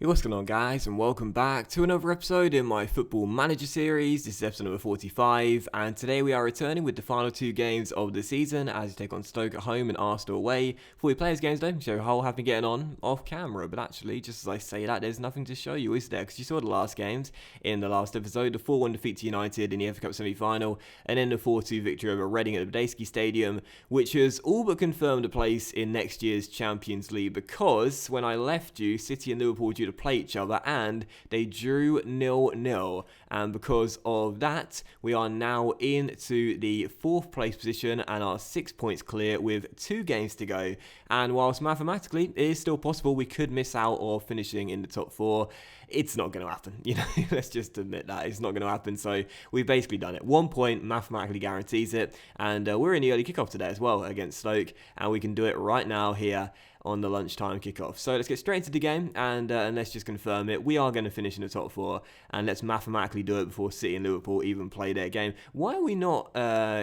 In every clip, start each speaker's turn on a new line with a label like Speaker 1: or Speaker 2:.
Speaker 1: Hey, what's going on, guys, and welcome back to another episode in my Football Manager series. This is episode number 45, and today we are returning with the final two games of the season as you take on Stoke at home and Arsenal away. Before we play those games, though, show how I've been getting on off camera, but actually, just as I say that, there's nothing to show you, is there? Because you saw the last games in the last episode, the 4-1 defeat to United in the FA Cup semi-final, and then the 4-2 victory over Reading at the Badesky Stadium, which has all but confirmed a place in next year's Champions League, because when I left you, City and Liverpool to play each other and they drew 0-0, and because of that we are now into the 4th place position and are 6 points clear with 2 games to go. And whilst mathematically it is still possible we could miss out of finishing in the top 4, it's not going to happen, let's just admit that it's not going to happen. So we've basically done it. 1 point mathematically guarantees it, and we're in the early kickoff today as well against Stoke, and we can do it right now here on the lunchtime kickoff. So let's get straight into the game and let's just confirm it. We are going to finish in the top 4, and let's mathematically do it before City and Liverpool even play their game. Why are we not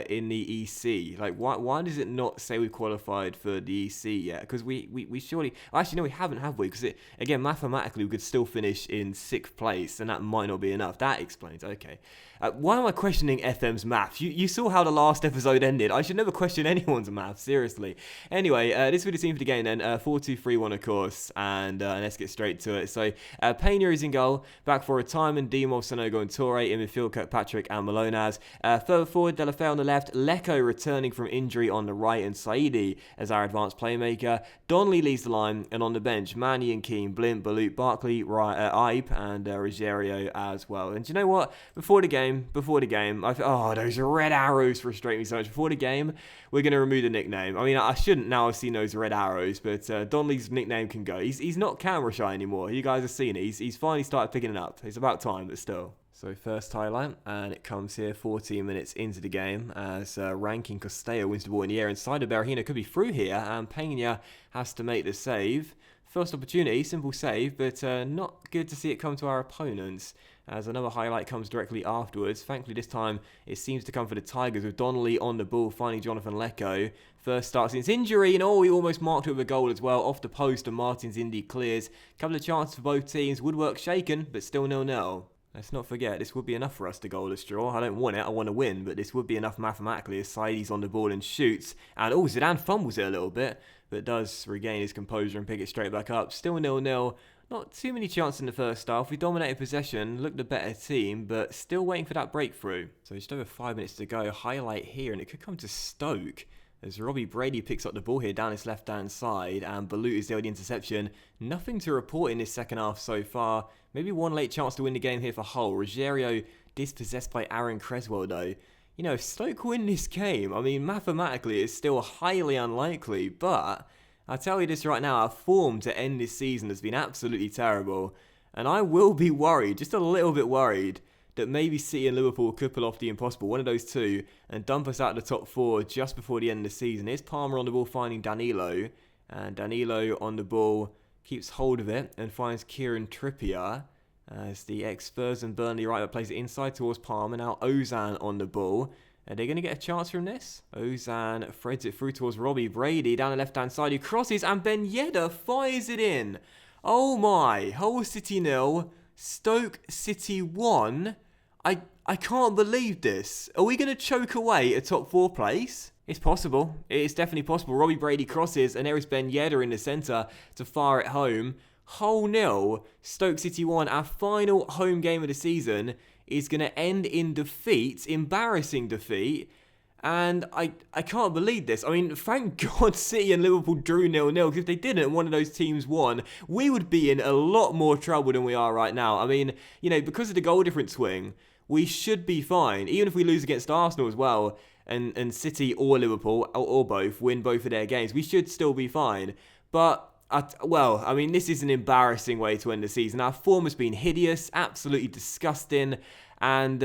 Speaker 1: in the EC? Like, why does it not say we qualified for the EC yet? Because we surely... Actually, no, we haven't, have we? Because, again, mathematically, we could still finish in 6th place, and that might not be enough. That explains. Okay. Why am I questioning FM's maths? You saw how the last episode ended. I should never question anyone's maths, seriously. Anyway, this will be the team for the game then. 4-2-3-1, of course, and let's get straight to it. So, Pena is in goal. Back for retirement, Dimov, Sonogo and Torre. In midfield, Kirkpatrick and Malonas. Further forward, Delafeu on the left. Lecco returning from injury on the right, and Saidi as our advanced playmaker. Donnelly leads the line, and on the bench, Manny and Keane, Blimp, Balut, Barkley, Ibe, and Ruggiero as well. And do you know what? Before the game, those red arrows frustrate me so much. Before the game, we're going to remove the nickname. I mean, I shouldn't now have seen those red arrows, but Donnelly's nickname can go. He's not camera shy anymore. You guys have seen it. He's finally started picking it up. It's about time, but still. So first highlight, and it comes here 14 minutes into the game as Ranking Costello wins the ball in the air inside of Berahino. Could be through here, and Pena has to make the save. First opportunity, simple save, but not good to see it come to our opponents, as another highlight comes directly afterwards. Thankfully this time it seems to come for the Tigers, with Donnelly on the ball finding Jonathan Lecco. First start since injury, and he almost marked it with a goal as well, off the post, and Martin's Indy clears. Couple of chances for both teams, woodwork shaken, but still 0-0. Let's not forget, this would be enough for us to goalless draw. I don't want it, I want to win, but this would be enough mathematically as Saidi's on the ball and shoots. And Zidane fumbles it a little bit, but does regain his composure and pick it straight back up. Still 0-0. Not too many chances in the first half. We dominated possession, looked the better team, but still waiting for that breakthrough. So just over 5 minutes to go. Highlight here, and it could come to Stoke, as Robbie Brady picks up the ball here down his left-hand side, and Balut is there with the interception. Nothing to report in this second half so far. Maybe one late chance to win the game here for Hull. Ruggiero dispossessed by Aaron Creswell, though. If Stoke win this game, I mean, mathematically it's still highly unlikely, but I'll tell you this right now, our form to end this season has been absolutely terrible, and I will be worried, just a little bit worried, that maybe City and Liverpool could pull off the impossible, one of those two, and dump us out of the top 4 just before the end of the season. Here's Palmer on the ball finding Danilo, and Danilo on the ball keeps hold of it and finds Kieran Trippier as the ex-Spurs and Burnley right back plays it inside towards Palmer. Now Ozan on the ball. Are they going to get a chance from this? Ozan threads it through towards Robbie Brady down the left-hand side. He crosses and Ben Yedder fires it in. Oh my, Hull City 0, Stoke City 1. I can't believe this. Are we going to choke away a top 4 place? It's possible. It's definitely possible. Robbie Brady crosses, and there is Ben Yedder in the centre to fire it home. Hull 0, Stoke City 1. Our final home game of the season is going to end in defeat, embarrassing defeat. And I can't believe this. I mean, thank God City and Liverpool drew 0-0, because if they didn't and one of those teams won, we would be in a lot more trouble than we are right now. I mean, because of the goal difference swing, we should be fine. Even if we lose against Arsenal as well, and City or Liverpool, or both, win both of their games, we should still be fine. But, this is an embarrassing way to end the season. Our form has been hideous, absolutely disgusting, and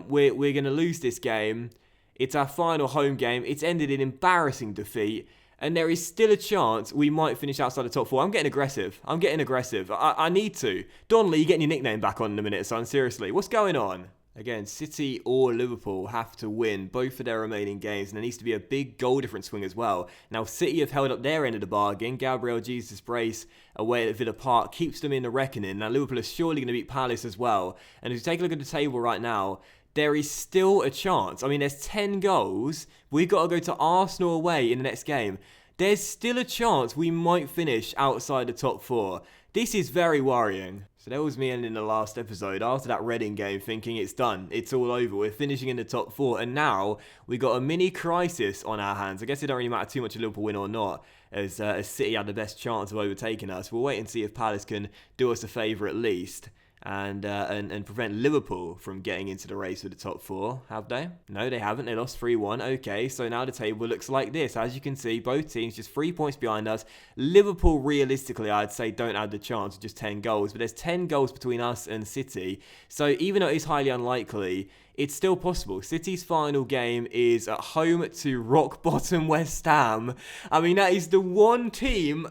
Speaker 1: we're going to lose this game. It's our final home game. It's ended in embarrassing defeat. And there is still a chance we might finish outside the top 4. I'm getting aggressive. I need to. Donnelly, you're getting your nickname back on in a minute, son. Seriously. What's going on? Again, City or Liverpool have to win both of their remaining games, and there needs to be a big goal difference swing as well. Now, City have held up their end of the bargain. Gabriel Jesus brace away at Villa Park keeps them in the reckoning. Now, Liverpool are surely going to beat Palace as well. And if you take a look at the table right now, there is still a chance. I mean, there's 10 goals. We've got to go to Arsenal away in the next game. There's still a chance we might finish outside the top 4. This is very worrying. So that was me ending the last episode after that Reading game thinking it's done. It's all over. We're finishing in the top 4. And now we got a mini crisis on our hands. I guess it don't really matter too much if Liverpool win or not, as City had the best chance of overtaking us. We'll wait and see if Palace can do us a favour at least. And prevent Liverpool from getting into the race with the top 4, have they? No, they haven't. They lost 3-1. Okay, so now the table looks like this. As you can see, both teams just 3 points behind us. Liverpool, realistically, I'd say don't have the chance of just 10 goals. But there's 10 goals between us and City. So even though it's highly unlikely, it's still possible. City's final game is at home to rock-bottom West Ham. I mean, that is the one team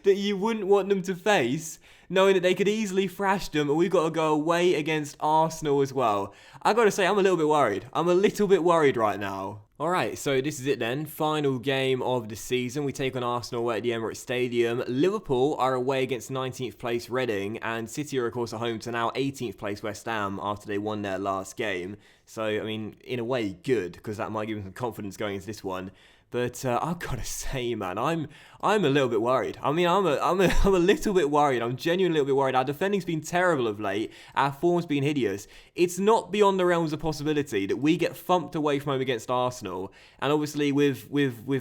Speaker 1: that you wouldn't want them to face, knowing that they could easily thrash them, and we've got to go away against Arsenal as well. I got to say, I'm a little bit worried. I'm a little bit worried right now. Alright, so this is it then. Final game of the season. We take on Arsenal away at the Emirates Stadium. Liverpool are away against 19th place Reading, and City are of course at home to now 18th place West Ham after they won their last game. So, I mean, in a way, good, because that might give them some confidence going into this one. But I've got to say, man, I'm a little bit worried. I mean, I'm a little bit worried. I'm genuinely a little bit worried. Our defending's been terrible of late. Our form's been hideous. It's not beyond the realms of possibility that we get thumped away from home against Arsenal. And obviously, with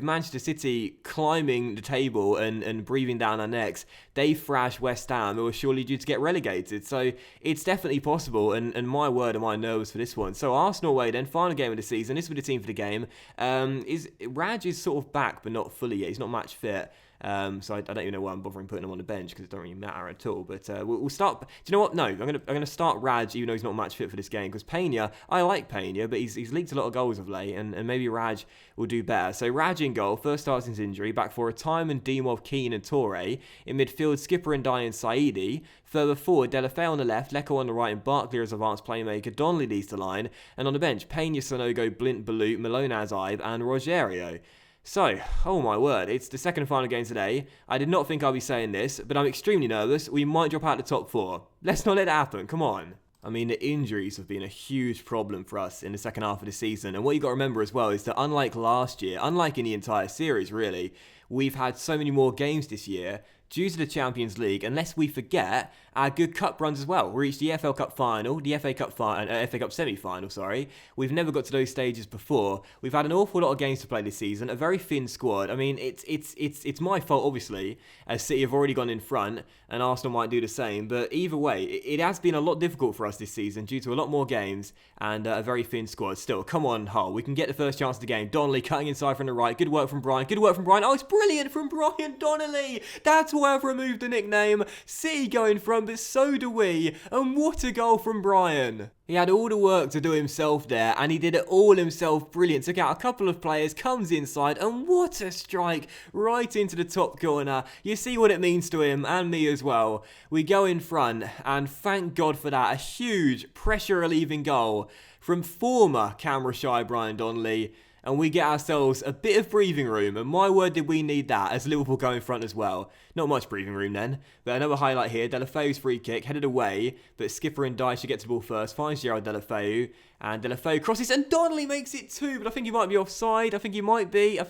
Speaker 1: Manchester City climbing the table and breathing down our necks, they thrash West Ham, who are surely due to get relegated. So it's definitely possible. And my word, am I nervous for this one. So Arsenal away then, final game of the season. This will be the team for the game. Raj is sort of back, but not fully yet. He's not match fit. So I don't even know why I'm bothering putting him on the bench, because it doesn't really matter at all. But we'll start. Do you know what? No, I'm gonna start Raj, even though he's not match fit for this game, because Pena, I like Pena, but he's leaked a lot of goals of late, and maybe Raj will do better. So Raj in goal, first starts since injury, back for a time and Dimov, Keane and Torre. In midfield, Skipper and Dye and Saidi. Further forward, Delafeu on the left, Lecco on the right, and Barkley as advanced playmaker. Donnelly leads the line, and on the bench, Pena, Sonogo, Blint, Balut, Malone as Ibe, and Rogerio. So, oh my word, it's the second and final game today. I did not think I'd be saying this, but I'm extremely nervous. We might drop out the top 4. Let's not let that happen, come on. I mean, the injuries have been a huge problem for us in the second half of the season. And what you got to remember as well is that unlike last year, unlike in the entire series really, we've had so many more games this year due to the Champions League, unless we forget our good cup runs as well. We reached the FA Cup final, the FA Cup semi-final, sorry. We've never got to those stages before. We've had an awful lot of games to play this season, a very thin squad. I mean, it's my fault, obviously, as City have already gone in front, and Arsenal might do the same. But either way, it has been a lot difficult for us this season due to a lot more games and a very thin squad. Still, come on, Hull. We can get the first chance of the game. Donnelly cutting inside from the right. Good work from Brian. Good work from Brian. Oh, it's brilliant from Brian Donnelly. That's why I've removed the nickname. City going from, but so do we. And what a goal from Brian. He had all the work to do himself there, and he did it all himself. Brilliant. Took out a couple of players, comes inside, and what a strike right into the top corner. You see what it means to him, and me as well. We go in front, and thank God for that. A huge pressure-relieving goal from former camera-shy Brian Donnelly. And we get ourselves a bit of breathing room, and my word did we need that as Liverpool go in front as well. Not much breathing room then, but another highlight here, Delafeu's free kick, headed away, but Skipper and Dye should get to the ball first, finds Gerald Delafeu, and Delafeu crosses, and Donnelly makes it 2, but I think he might be offside, I think he might be,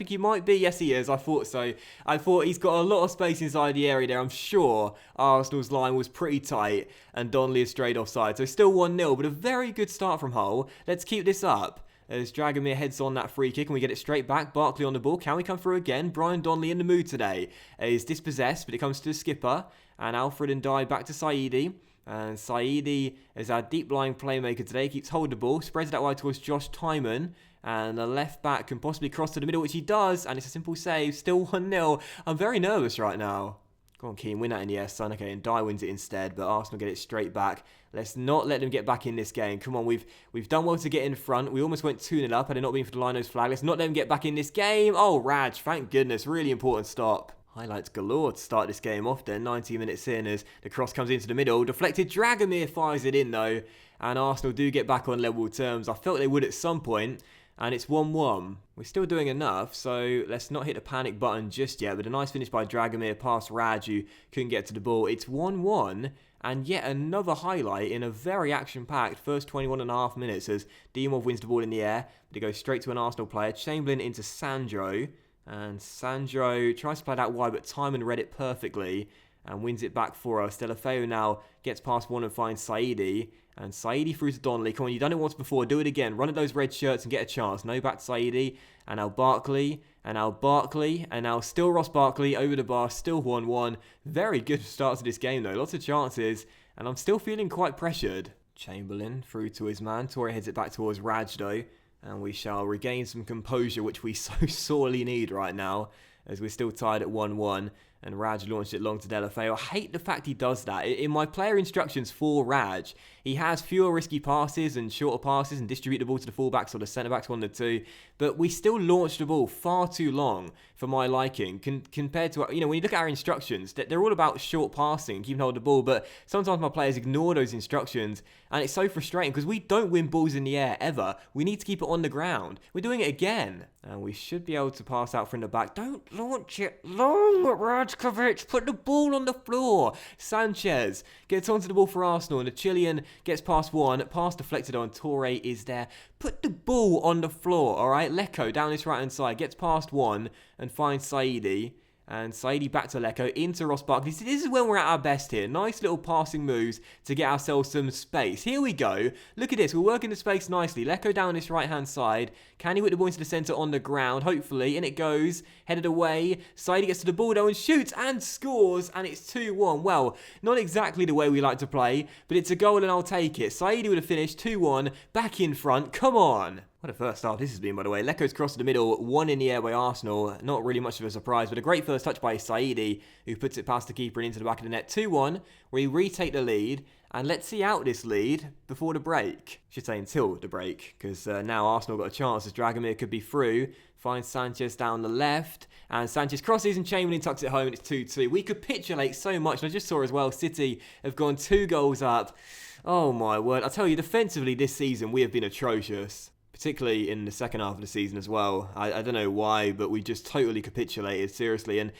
Speaker 1: yes he is, I thought so. I thought he's got a lot of space inside the area there, I'm sure Arsenal's line was pretty tight, and Donnelly is straight offside, so still 1-0, but a very good start from Hull. Let's keep this up. As Dragomir heads on that free kick and we get it straight back. Barkley on the ball. Can we come through again? Brian Donnelly in the mood today. Is dispossessed, but it comes to the skipper. And Alfred and Dye back to Saidi. And Saidi is our deep-lying playmaker today. Keeps hold of the ball. Spreads it out wide towards Josh Timon. And the left back can possibly cross to the middle, which he does. And it's a simple save. Still 1-0. I'm very nervous right now. Go on, Keane, win that in the air, son. Okay, and Dye wins it instead, but Arsenal get it straight back. Let's not let them get back in this game. Come on, we've done well to get in front. We almost went 2-0 up, had it not been for the Lino's flag. Let's not let them get back in this game. Oh, Raj, thank goodness. Really important stop. Highlights galore to start this game off then, 90 minutes in as the cross comes into the middle. Deflected, Dragomir fires it in though, and Arsenal do get back on level terms. I felt they would at some point, and it's 1-1. We're still doing enough, so let's not hit the panic button just yet, but a nice finish by Dragomir past Raj, who couldn't get to the ball. It's 1-1, and yet another highlight in a very action-packed first 21.5 minutes as Dimov wins the ball in the air, but it goes straight to an Arsenal player. Chamberlain into Sandro. And Sandro tries to play that wide, but Timon read it perfectly and wins it back for us. Delafeu now gets past one and finds Saidi. And Saidi through to Donnelly. Come on, you've done it once before. Do it again. Run at those red shirts and get a chance. No, back to Saidi. And now Barkley. And now Barkley. And now still Ross Barkley over the bar. Still 1-1. Very good start to this game, though. Lots of chances. And I'm still feeling quite pressured. Chamberlain through to his man. Torre heads it back towards Raj, though. And we shall regain some composure, which we so sorely need right now, as we're still tied at 1-1. And Raj launched it long to Delafeu. I hate the fact he does that. In my player instructions for Raj, he has fewer risky passes and shorter passes and distribute the ball to the fullbacks or the centre-backs, one of the two. But we still launch the ball far too long for my liking compared to, when you look at our instructions, they're all about short passing, keeping hold of the ball. But sometimes my players ignore those instructions, and it's so frustrating because we don't win balls in the air ever. We need to keep it on the ground. We're doing it again. And we should be able to pass out from the back. Don't launch it long, Rajkovic. Put the ball on the floor. Sanchez gets onto the ball for Arsenal, and the Chilean gets past one. Pass deflected on. Torre is there. Put the ball on the floor, all right? Lecco down this right-hand side. Gets past one and finds Saidi. And Saidi back to Lecco, into Ross Barkley. See, this is when we're at our best here. Nice little passing moves to get ourselves some space. Here we go. Look at this. We're working the space nicely. Lecco down this right-hand side. Can he whip the ball into the centre on the ground? Hopefully. In it goes. Headed away. Saidi gets to the ball though and shoots and scores. And it's 2-1. Well, not exactly the way we like to play, but it's a goal and I'll take it. Saidi would have finished 2-1. Back in front. Come on. What a first half this has been, by the way. Lecco's cross to the middle, one in the air by Arsenal. Not really much of a surprise, but a great first touch by Saidi, who puts it past the keeper and into the back of the net. 2-1, we retake the lead, and let's see out this lead before the break. I should say until the break, because now Arsenal got a chance as Dragomir could be through. Finds Sanchez down the left, and Sanchez crosses and Chamberlain tucks it home, and it's 2-2. We capitulate so much, and I just saw as well, City have gone 2 goals up. Oh my word, I tell you, defensively this season we have been atrocious. Particularly in the second half of the season as well. I don't know why, but we just totally capitulated, seriously. And,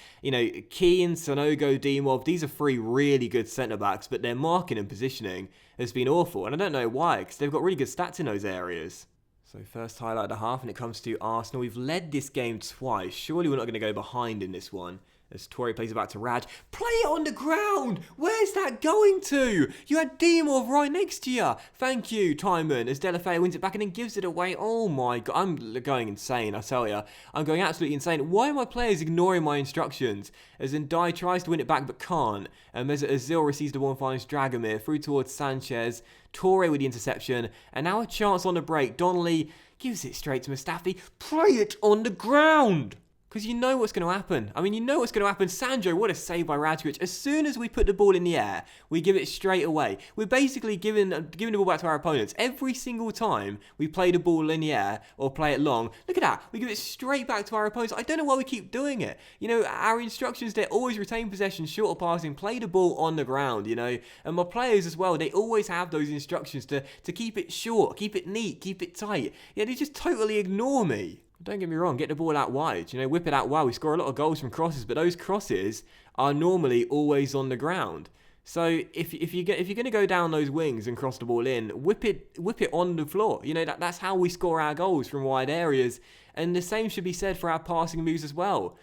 Speaker 1: Keane, Sonogo, Dimov, these are 3 really good centre-backs, but their marking and positioning has been awful. And I don't know why, because they've got really good stats in those areas. So first highlight of the half, and it comes to Arsenal. We've led this game twice. Surely we're not going to go behind in this one. As Torre plays it back to Raj. Play it on the ground! Where's that going to? You had Dimov right next to you. Thank you, Timon. As Delafeu wins it back and then gives it away. Oh my god. I'm going insane, I tell you. I'm going absolutely insane. Why are my players ignoring my instructions? As Ndai tries to win it back but can't. And Mesut Ozil receives the one, finds Dragomir through towards Sanchez. Torre with the interception. And now a chance on the break. Donnelly gives it straight to Mustafi. Play it on the ground! Because you know what's going to happen. I mean, you know what's going to happen. Sandro, what a save by Radkovic. As soon as we put the ball in the air, we give it straight away. We're basically giving the ball back to our opponents. Every single time we play the ball in the air or play it long, look at that. We give it straight back to our opponents. I don't know why we keep doing it. Our instructions, they're always retain possession, shorter passing, play the ball on the ground, And my players as well, they always have those instructions to keep it short, keep it neat, keep it tight. Yeah, they just totally ignore me. Don't get me wrong, get the ball out wide, whip it out wide. We score a lot of goals from crosses, but those crosses are normally always on the ground. So if you're going to go down those wings and cross the ball in, whip it on the floor. That's how we score our goals from wide areas. And the same should be said for our passing moves as well.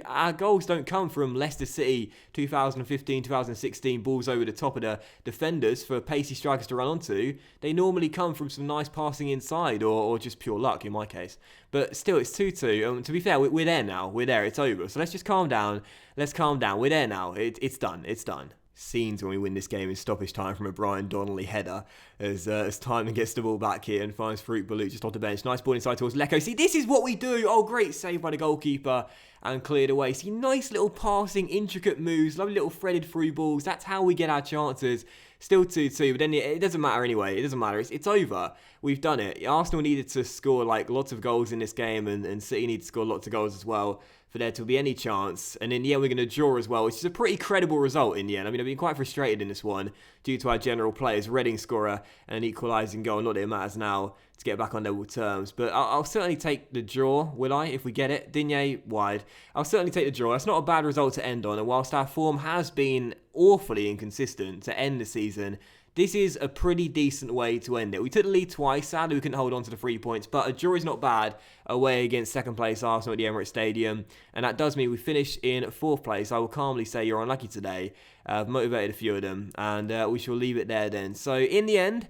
Speaker 1: Our goals don't come from Leicester City 2015, 2016 balls over the top of the defenders for pacey strikers to run onto. They normally come from some nice passing inside or just pure luck in my case. But still, it's 2-2. To be fair, we're there now. We're there. It's over. So let's just calm down. Let's calm down. We're there now. It's done. It's done. Scenes when we win this game in stoppage time from a Brian Donnelly header as Timon gets the ball back here and finds Farouk Balut just off the bench. Nice ball inside towards Lecco. See, this is what we do. Oh, great save by the goalkeeper and cleared away. See, nice little passing, intricate moves, lovely little threaded through balls. That's how we get our chances. Still 2-2, but then it doesn't matter anyway. It doesn't matter. It's over. We've done it. Arsenal needed to score lots of goals in this game, and City needed to score lots of goals as well. for there to be any chance. And in the end, we're going to draw as well, which is a pretty credible result in the end. I mean, I've been quite frustrated in this one due to our general players, Reading scorer and an equalising goal. Not that it matters now to get back on level terms. But I'll certainly take the draw, will I, if we get it? Digne wide. I'll certainly take the draw. That's not a bad result to end on. And whilst our form has been awfully inconsistent to end the season, this is a pretty decent way to end it. We took the lead twice. Sadly, we couldn't hold on to the 3 points, but a draw is not bad away against second place Arsenal at the Emirates Stadium. And that does mean we finish in 4th place. I will calmly say you're unlucky today. I've motivated a few of them, and we shall leave it there then. So in the end,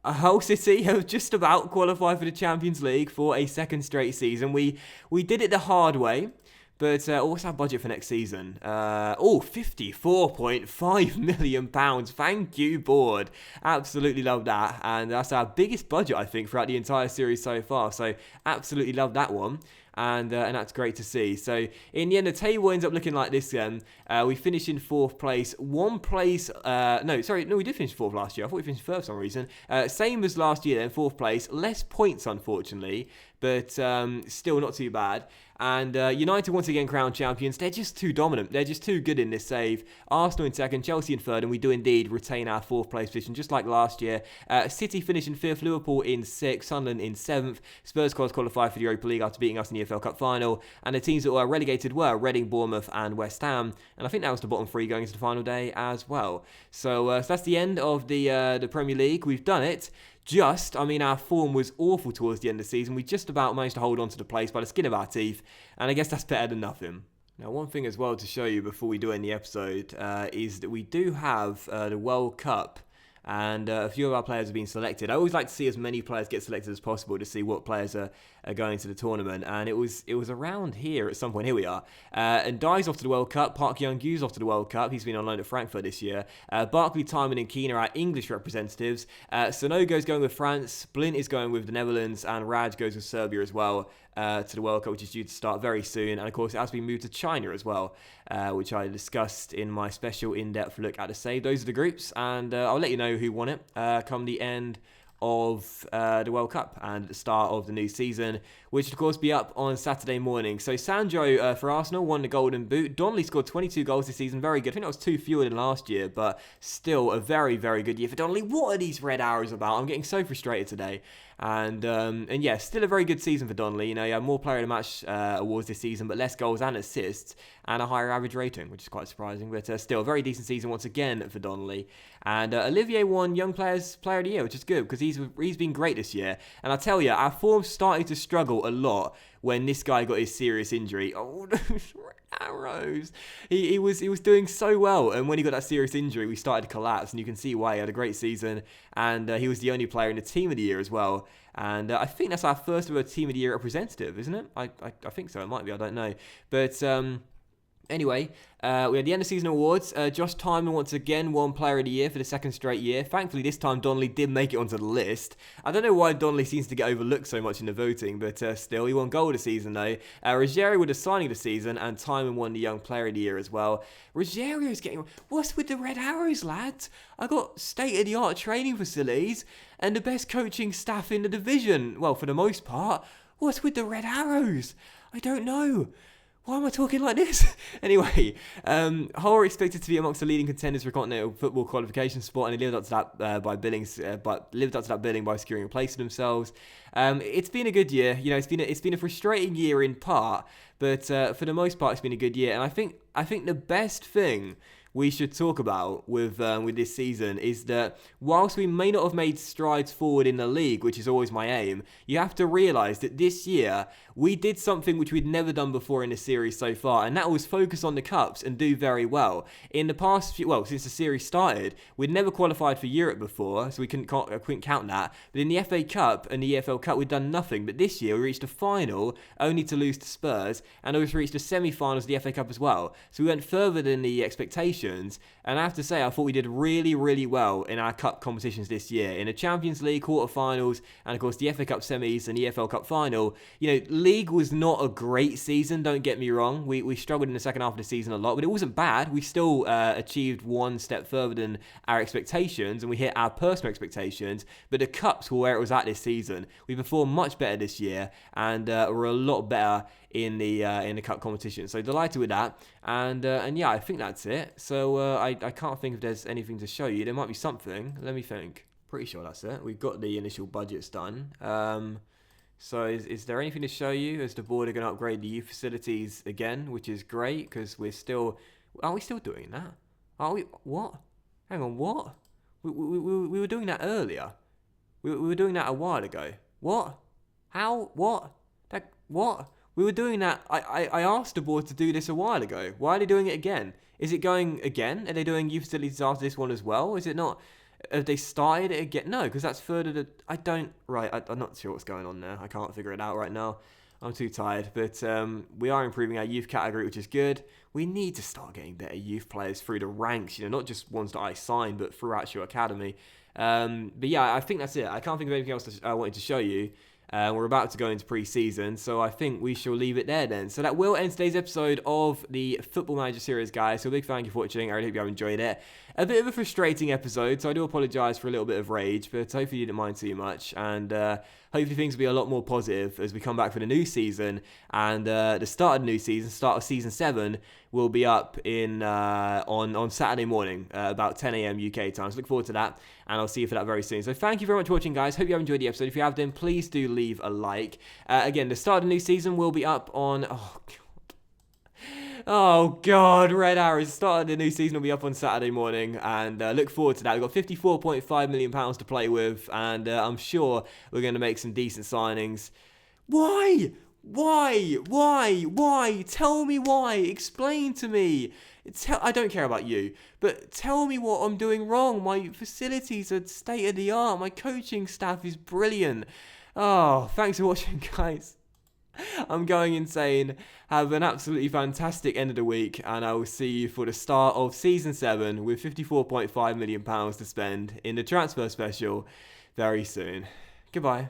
Speaker 1: Hull City have just about qualified for the Champions League for a second straight season. We did it the hard way. But what's our budget for next season? £54.5 million. Thank you, board. Absolutely love that. And that's our biggest budget, I think, throughout the entire series so far. So absolutely love that one. And that's great to see. So in the end, the table ends up looking like this then. We finished in 4th place. We did finish 4th last year. I thought we finished 1st for some reason. Same as last year then, 4th place. Less points, unfortunately, but still not too bad. And United once again crowned champions. They're just too dominant. They're just too good in this save. Arsenal in 2nd, Chelsea in 3rd, and we do indeed retain our 4th place position, just like last year. City finish in 5th, Liverpool in 6th, Sunderland in 7th. Spurs qualified for the Europa League after beating us in the EFL Cup final. And the teams that were relegated were Reading, Bournemouth, and West Ham. And I think that was the bottom 3 going into the final day as well. So that's the end of the Premier League. We've done it. Our form was awful towards the end of the season. We just about managed to hold on to the place by the skin of our teeth, and I guess that's better than nothing. Now, one thing as well to show you before we do end the episode is that we do have the World Cup, and a few of our players have been selected. I always like to see as many players get selected as possible to see what players are going to the tournament, and it was around here at some point. Here we are. And Dye's off to the World Cup. Park Young-Goo's off to the World Cup. He's been on loan at Frankfurt this year. Barkley, Timon and Keane are our English representatives. Sonogo's going with France. Blint is going with the Netherlands, and Raj goes with Serbia as well to the World Cup, which is due to start very soon. And of course, it has been moved to China as well, which I discussed in my special in-depth look at the save. Those are the groups, and I'll let you know who won it come the end of the World Cup and the start of the new season, which will of course be up on Saturday morning. So Sancho for Arsenal won the Golden Boot. Donnelly scored 22 goals this season, very good. I think that was 2 fewer than last year, but still a very, very good year for Donnelly. What are these red arrows about? I'm getting so frustrated today. And yeah, still a very good season for Donnelly. You know, he had more player of the match awards this season, but less goals and assists, and a higher average rating, which is quite surprising. But still, a very decent season once again for Donnelly. And Olivier won Young Players Player of the Year, which is good because he's been great this year. And I tell you, our form started to struggle a lot when this guy got his serious injury. Oh, those arrows. He was doing so well, and when he got that serious injury, we started to collapse, and you can see why. He had a great season, and he was the only player in the Team of the Year as well. And I think that's our first ever Team of the Year representative, isn't it? I think so. It might be. I don't know. But anyway, we had the end of season awards. Josh Timon once again won Player of the Year for the second straight year. Thankfully, this time Donnelly did make it onto the list. I don't know why Donnelly seems to get overlooked so much in the voting, but still, he won goal of the season though. Ruggiero with the signing of the season, and Timon won the Young Player of the Year as well. Ruggiero's getting... What's with the red arrows, lads? I got state-of-the-art training facilities and the best coaching staff in the division. Well, for the most part. What's with the red arrows? I don't know. Why am I talking like this? Anyway, Hull are expected to be amongst the leading contenders for continental football qualification spot, and they lived up to that by securing a place for themselves. It's been a good year. You know, it's been a frustrating year in part, but for the most part, it's been a good year. And I think the best thing we should talk about with this season is that whilst we may not have made strides forward in the league, which is always my aim, you have to realise that this year we did something which we'd never done before in the series so far, and that was focus on the cups and do very well. In the past since the series started, we'd never qualified for Europe before, so we couldn't count that. But in the FA Cup and the EFL Cup, we'd done nothing. But this year we reached a final only to lose to Spurs, and also reached the semi-finals of the FA Cup as well. So we went further than the expectations, and I have to say I thought we did really, really well in our cup competitions this year. In the Champions League quarter-finals, and of course the FA Cup semis and the EFL Cup final. You know, league was not a great season, don't get me wrong. We struggled in the second half of the season a lot, but it wasn't bad. We still achieved one step further than our expectations, and we hit our personal expectations. But the cups were where it was at this season. We performed much better this year, and were a lot better in the cup competition. So delighted with that, and yeah, I think that's it. So I can't think if there's anything to show you. There might be something. Let me think. Pretty sure that's it. We've got the initial budgets done. So is there anything to show you? As the board are going to upgrade the youth facilities again, which is great because we're still... Are we still doing that? Are we... What? Hang on, what? We were doing that earlier. We were doing that a while ago. What? How? What? What? We were doing that... I asked the board to do this a while ago. Why are they doing it again? Is it going again? Are they doing youth facilities after this one as well? Is it not... Have they started it again? No, because that's further to... I'm not sure what's going on there. I can't figure it out right now. I'm too tired. But we are improving our youth category, which is good. We need to start getting better youth players through the ranks, not just ones that I signed, but throughout your academy. But yeah, I think that's it. I can't think of anything else I wanted to show you. We're about to go into pre-season, so I think we shall leave it there then. So that will end today's episode of the Football Manager series, guys. So a big thank you for watching. I really hope you have enjoyed it. A bit of a frustrating episode, so I do apologise for a little bit of rage, but hopefully you didn't mind too much. And hopefully things will be a lot more positive as we come back for the new season. And the start of the new season, start of Season 7, will be up in on Saturday morning, about 10 a.m. UK time. So look forward to that, and I'll see you for that very soon. So thank you very much for watching, guys. Hope you have enjoyed the episode. If you have, then please do leave a like. Again, the start of the new season will be up on... Oh God, Red Arrows started the new season will be up on Saturday morning, and look forward to that. We've got £54.5 million to play with, and I'm sure we're going to make some decent signings. Why? Tell me why. Explain to me. I don't care about you, but tell me what I'm doing wrong. My facilities are state of the art. My coaching staff is brilliant. Oh, thanks for watching, guys. I'm going insane. Have an absolutely fantastic end of the week, and I will see you for the start of Season 7 with £54.5 million to spend in the transfer special very soon. Goodbye.